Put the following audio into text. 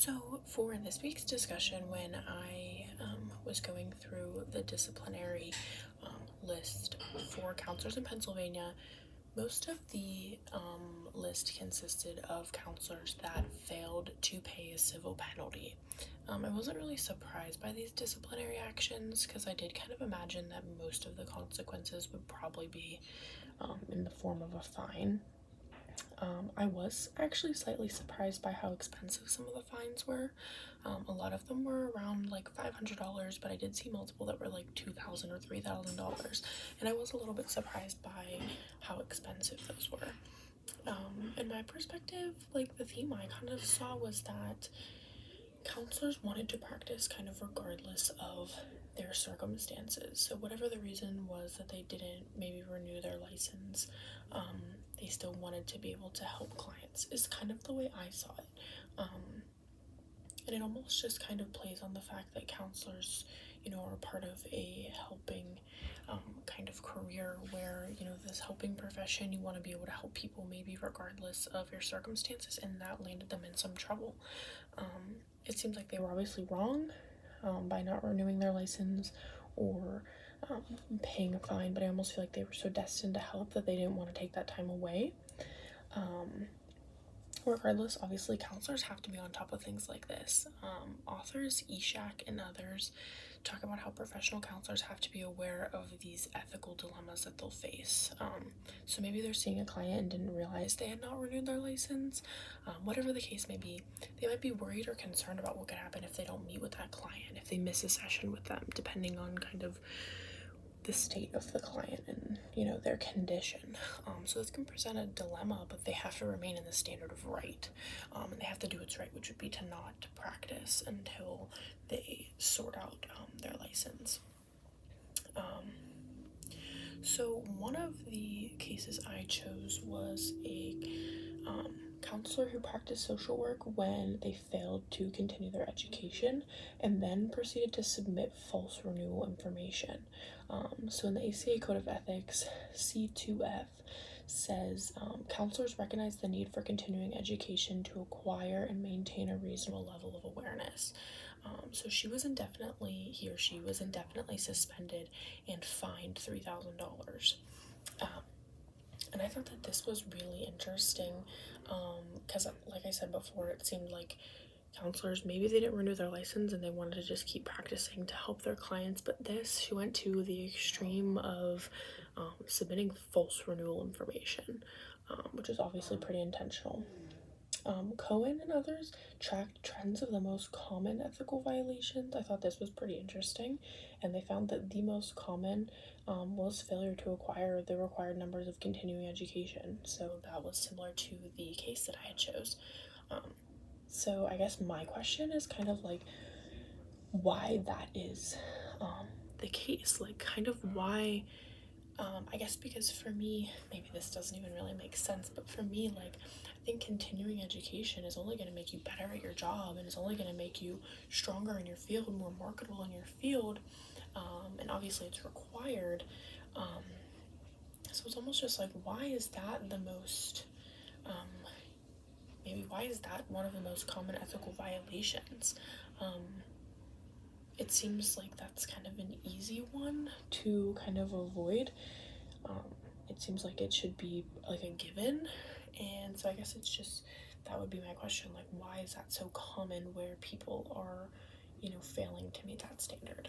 So, for this week's discussion, when I was going through the disciplinary list for counselors in Pennsylvania, most of the list consisted of counselors that failed to pay a civil penalty. I wasn't really surprised by these disciplinary actions because I did kind of imagine that most of the consequences would probably be in the form of a fine. I was actually slightly surprised by how expensive some of the fines were. A lot of them were around like $500, but I did see multiple that were like $2,000 or $3,000, and I was a little bit surprised by how expensive those were. In my perspective, like the theme I kind of saw was that counselors wanted to practice kind of regardless of their circumstances. So, whatever the reason was that they didn't maybe renew their license, they still wanted to be able to help clients, is kind of the way I saw it. And it almost just kind of plays on the fact that counselors, are part of a helping kind of career where, this helping profession, you want to be able to help people maybe regardless of your circumstances, and that landed them in some trouble. It seems like they were obviously wrong by not renewing their license or paying a fine, but I almost feel like they were so destined to help that they didn't want to take that time away. Regardless, obviously, counselors have to be on top of things like this. Authors, Eshak, and others talk about how professional counselors have to be aware of these ethical dilemmas that they'll face. So maybe they're seeing a client and didn't realize they had not renewed their license. Whatever the case may be, they might be worried or concerned about what could happen if they don't meet with that client, if they miss a session with them, depending on kind of the state of the client and their condition. So this can present a dilemma, but they have to remain in the standard of right, and they have to do what's right, which would be to not practice until they sort out their license. So one of the cases I chose was a counselor who practiced social work when they failed to continue their education and then proceeded to submit false renewal information. So in the ACA Code of Ethics, C2F says counselors recognize the need for continuing education to acquire and maintain a reasonable level of awareness. So he or she was indefinitely suspended and fined $3,000. And I thought that this was really interesting because, like I said before, it seemed like counselors, maybe they didn't renew their license and they wanted to just keep practicing to help their clients, but she went to the extreme of submitting false renewal information, which is obviously pretty intentional. Cohen and others tracked trends of the most common ethical violations. I thought this was pretty interesting, and they found that the most common was failure to acquire the required numbers of continuing education. So that was similar to the case that I had chose. So I guess my question is kind of like why that is the case. Like, kind of why. I guess because for me, maybe this doesn't even really make sense, but for me, like, I think continuing education is only going to make you better at your job and is only going to make you stronger in your field, more marketable in your field, and obviously it's required. So it's almost just like, why is that the most, maybe why is that one of the most common ethical violations? It seems like that's kind of an easy one to kind of avoid. It seems like it should be like a given, and so I guess it's just that would be my question, like why is that so common where people are failing to meet that standard?